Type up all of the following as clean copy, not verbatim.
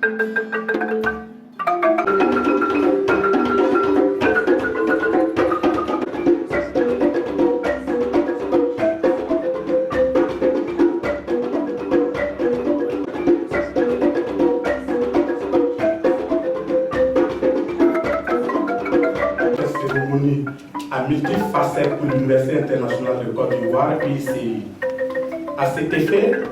À multiples facettes pour l'Université internationale de Côte d'Ivoire, UICI. À cet effet,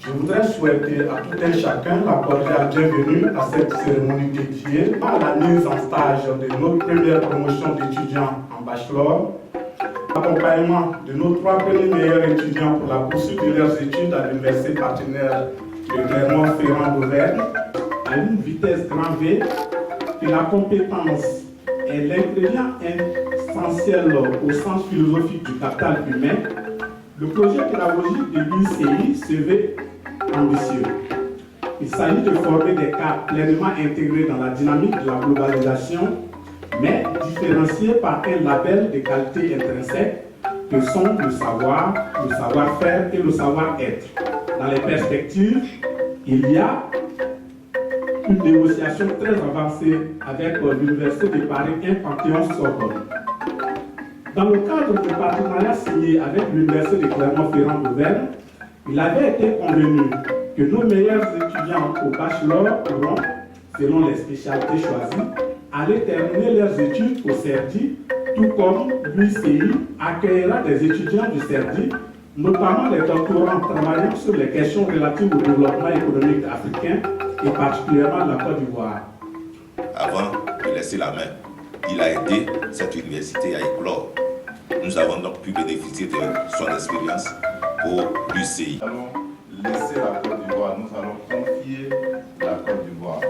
je voudrais souhaiter à tout un chacun la cordiale bienvenue à cette cérémonie dédiée à la mise en stage de notre première promotion d'étudiants en bachelor, l'accompagnement de nos 3 premiers meilleurs étudiants pour la poursuite de leurs études à l'Université partenaire de Clermont-Ferrand d'Auvergne, à une vitesse grand V, que la compétence est l'ingrédient essentiel au sens philosophique du capital humain. Le projet pédagogique de l'UICI se veut ambitieux. Il s'agit de former des cadres pleinement intégrés dans la dynamique de la globalisation, mais différenciés par un label de qualité intrinsèque que sont le savoir, le savoir-faire et le savoir-être. Dans les perspectives, il y a une négociation très avancée avec l'Université de Paris, un Panthéon-Sorbonne. Dans le cadre du partenariat signé avec l'Université de Clermont-Ferrand d'Auvergne, il avait été convenu que nos meilleurs étudiants au bachelor pourront, selon les spécialités choisies, aller terminer leurs études au CERDI, tout comme l'UICI accueillera des étudiants du CERDI, notamment les doctorants travaillant sur les questions relatives au développement économique africain et particulièrement la Côte d'Ivoire. Avant de laisser la main, il a aidé cette université à éclore. Nous avons donc pu bénéficier de son expérience pour l'UICI. Nous allons laisser la Côte d'Ivoire, nous allons confier la Côte d'Ivoire.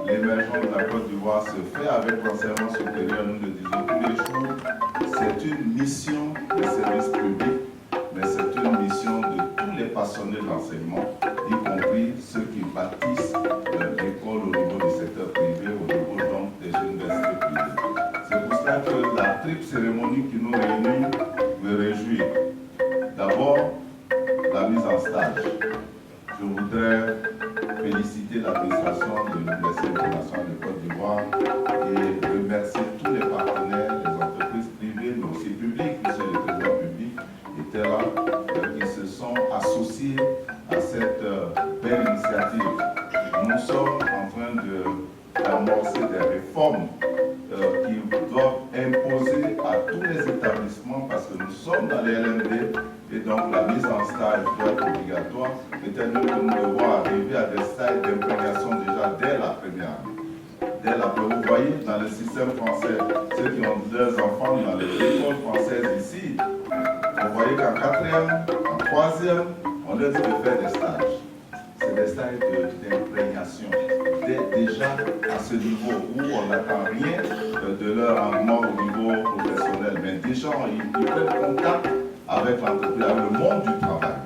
L'émergence de la Côte d'Ivoire se fait avec l'enseignement supérieur, nous le disons tous les jours. C'est une mission de service public, mais c'est une mission de tous les passionnés de l'enseignement, y compris ceux qui bâtissent l'école au niveau du secteur privé, au niveau donc des universités privées. C'est pour cela que la triple cérémonie qui nous réunit me réjouit. D'abord, la mise en stage. Je voudrais féliciter l'administration de l'Université internationale de Côte d'Ivoire et remercier tous les partenaires, les entreprises privées, mais aussi publiques, puisque les trésors publics étaient là, qui se sont associés à cette belle initiative. Nous sommes en train d'amorcer des réformes qui doivent imposer à tous les établissements, parce que nous sommes dans les LMD, et donc la mise en stage doit être obligatoire. Peut-être que nous devons arriver à des stades d'imprégnation déjà dès la première année. Vous voyez, dans le système français, ceux qui ont leurs enfants dans les écoles françaises ici, vous voyez qu'en 4e, en 3e, on leur dit de faire des stages. C'est des stages d'imprégnation. Déjà à ce niveau où on n'attend rien de leur rendement au niveau professionnel, mais déjà ils prennent contact avec l'entreprise, avec le monde du travail,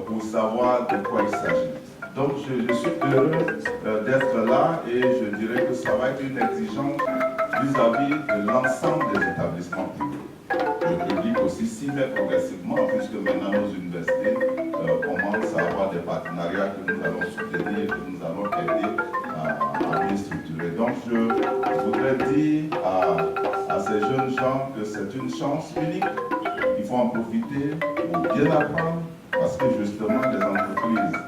pour savoir de quoi il s'agit. Donc je suis heureux d'être là et je dirais que ça va être une exigence vis-à-vis de l'ensemble des établissements privés. Le public aussi s'y met progressivement, puisque maintenant nos universités commencent à avoir des partenariats que nous allons soutenir, que nous allons aider à bien structurer. Donc je voudrais dire à ces jeunes gens que c'est une chance unique. Il faut en profiter pour bien apprendre, parce que justement les entreprises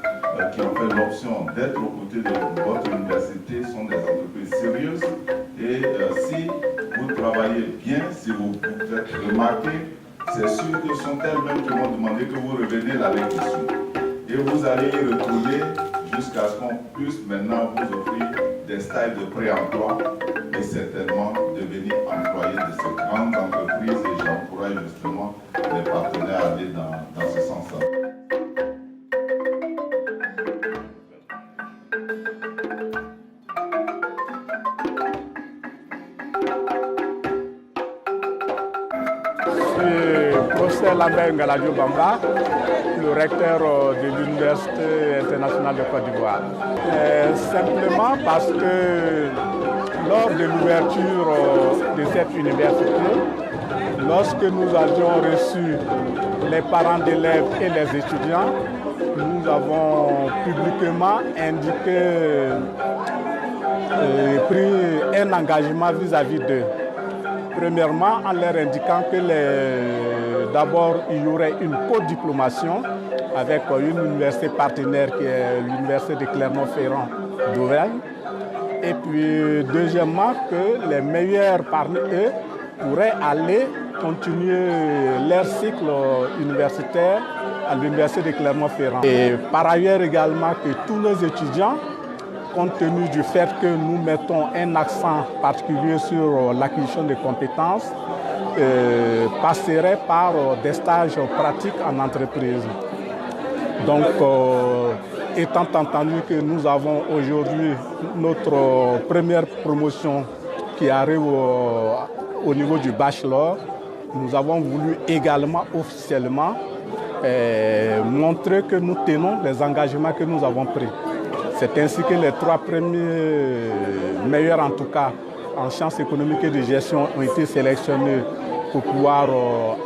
qui ont fait l'option d'être aux côtés de votre université sont des entreprises sérieuses. Et si vous travaillez bien, si vous vous faites remarquer, c'est sûr que ce sont elles-mêmes qui vont demander que vous reveniez l'année qui suit. Et vous allez y retrouver jusqu'à ce qu'on puisse maintenant vous offrir des stages de pré-emploi et certainement devenir employé de ces grandes entreprises. Et j'encourage justement les partenaires à aller dans ce sens-là. Professeur Lambert Ngaladio Bamba, le recteur de l'Université internationale de Côte d'Ivoire. Simplement parce que lors de l'ouverture de cette université, lorsque nous avions reçu les parents d'élèves et les étudiants, nous avons publiquement indiqué pris un engagement vis-à-vis d'eux. Premièrement, en leur indiquant que d'abord, il y aurait une co-diplomation avec une université partenaire qui est l'université de Clermont-Ferrand d'Auvergne. Et puis, deuxièmement, que les meilleurs parmi eux pourraient aller continuer leur cycle universitaire à l'université de Clermont-Ferrand. Et par ailleurs également que tous nos étudiants, compte tenu du fait que nous mettons un accent particulier sur l'acquisition de compétences, passeraient par des stages pratiques en entreprise. Donc, étant entendu que nous avons aujourd'hui notre première promotion qui arrive au niveau du bachelor, nous avons voulu également officiellement montrer que nous tenons les engagements que nous avons pris. C'est ainsi que les 3 premiers meilleurs, en tout cas, en sciences économiques et de gestion, ont été sélectionnés pour pouvoir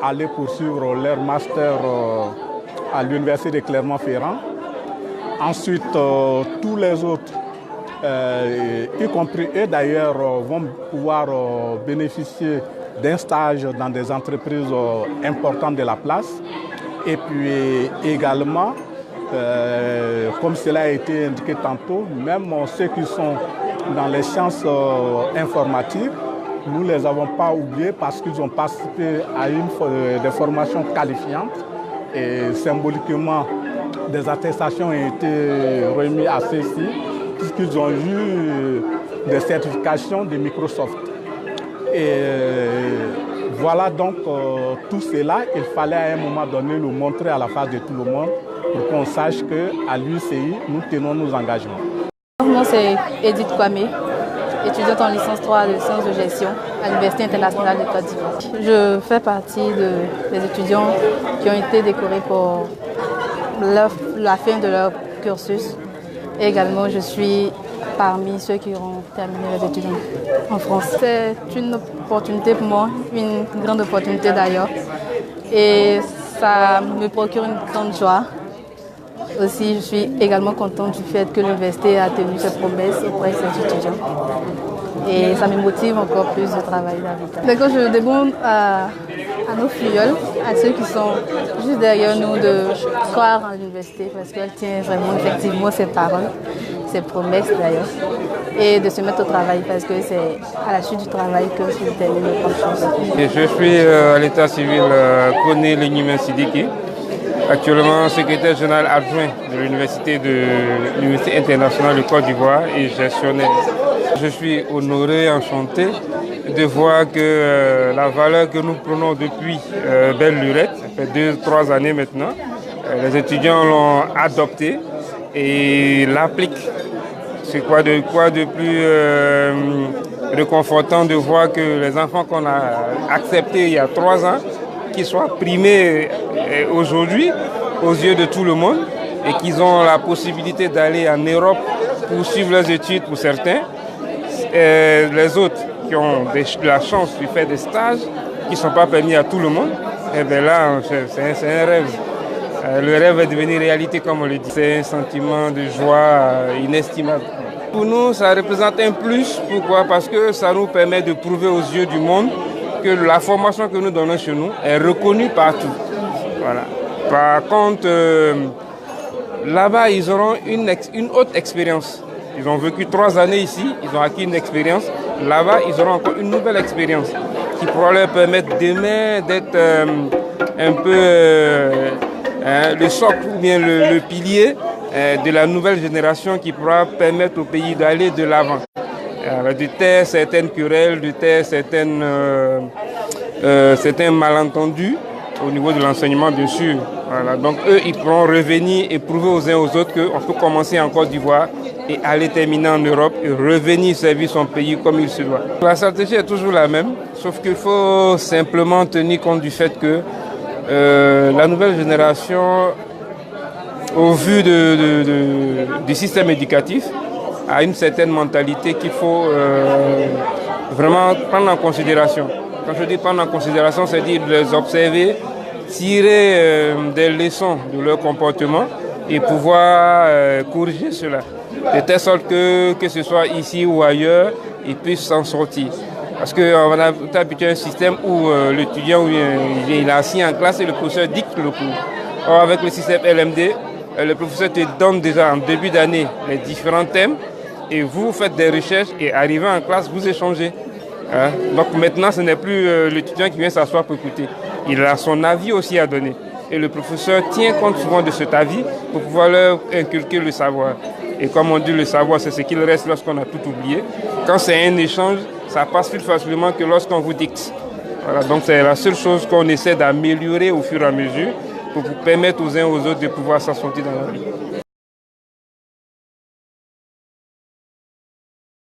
aller poursuivre leur master à l'université de Clermont-Ferrand. Ensuite, tous les autres, y compris eux d'ailleurs, vont pouvoir bénéficier d'un stage dans des entreprises importantes de la place. Et puis également, comme cela a été indiqué tantôt, même ceux qui sont dans les sciences informatiques, nous ne les avons pas oubliés parce qu'ils ont participé à des formations qualifiantes et symboliquement, des attestations ont été remises à ceux-ci puisqu'ils ont eu des certifications de Microsoft. Et voilà donc tout cela, il fallait à un moment donné le montrer à la face de tout le monde pour qu'on sache qu'à l'UCI, nous tenons nos engagements. Mon nom c'est Edith Kwame, étudiante en licence 3 de sciences de gestion à l'Université internationale de Côte d'Ivoire. Je fais partie des étudiants qui ont été décorés pour la fin de leur cursus. Et également, je suis parmi ceux qui auront terminé leurs études en France. C'est une opportunité pour moi, une grande opportunité d'ailleurs. Et ça me procure une grande joie. Aussi, je suis également contente du fait que l'université a tenu ses promesses auprès de ses étudiants. Et ça me motive encore plus de travailler avec. D'accord, je demande à nos filleuls, à ceux qui sont juste derrière nous, de croire en l'université parce qu'elle tient vraiment effectivement ses paroles, ses promesses d'ailleurs, et de se mettre au travail parce que c'est à la suite du travail que se détermine le grandes choses. Je suis à l'état civil Koné Lenyumen Sidiki, actuellement secrétaire général adjoint de l'université internationale de Côte d'Ivoire et gestionnaire. Je suis honoré, enchanté de voir que la valeur que nous prenons depuis belle lurette, ça fait 2-3 années maintenant, les étudiants l'ont adoptée et l'appliquent. C'est quoi de plus réconfortant de voir que les enfants qu'on a acceptés il y a 3 ans, qu'ils soient primés aujourd'hui aux yeux de tout le monde et qu'ils ont la possibilité d'aller en Europe pour suivre leurs études pour certains. Et les autres qui ont la chance de faire des stages qui ne sont pas permis à tout le monde, et bien là, c'est un rêve. Le rêve est devenu réalité, comme on le dit. C'est un sentiment de joie inestimable. Pour nous, ça représente un plus. Pourquoi? Parce que ça nous permet de prouver aux yeux du monde que la formation que nous donnons chez nous est reconnue partout. Voilà. Par contre, là-bas, ils auront une autre expérience. Ils ont vécu 3 années ici, ils ont acquis une expérience. Là-bas, ils auront encore une nouvelle expérience qui pourra leur permettre demain d'être un peu le socle ou bien le pilier de la nouvelle génération qui pourra permettre au pays d'aller de l'avant. De taire certaines querelles, de taire certains malentendus au niveau de l'enseignement, bien sûr. Voilà. Donc eux, ils pourront revenir et prouver aux uns aux autres qu'on peut commencer en Côte d'Ivoire et aller terminer en Europe et revenir servir son pays comme il se doit. La stratégie est toujours la même, sauf qu'il faut simplement tenir compte du fait que la nouvelle génération, au vu du système éducatif, a une certaine mentalité qu'il faut vraiment prendre en considération. Quand je dis prendre en considération, c'est dire de les observer, tirer des leçons de leur comportement et pouvoir corriger cela. De telle sorte que ce soit ici ou ailleurs, ils puissent s'en sortir. Parce qu'on a habitué à un système où l'étudiant il est assis en classe et le professeur dicte le cours. Or, avec le système LMD, le professeur te donne déjà en début d'année les différents thèmes et vous faites des recherches et arrivez en classe, vous échangez. Hein? Donc maintenant, ce n'est plus l'étudiant qui vient s'asseoir pour écouter. Il a son avis aussi à donner. Et le professeur tient compte souvent de cet avis pour pouvoir leur inculquer le savoir. Et comme on dit, le savoir, c'est ce qu'il reste lorsqu'on a tout oublié. Quand c'est un échange, ça passe plus facilement que lorsqu'on vous dicte. Voilà, donc c'est la seule chose qu'on essaie d'améliorer au fur et à mesure pour vous permettre aux uns aux autres de pouvoir s'en sortir dans la vie.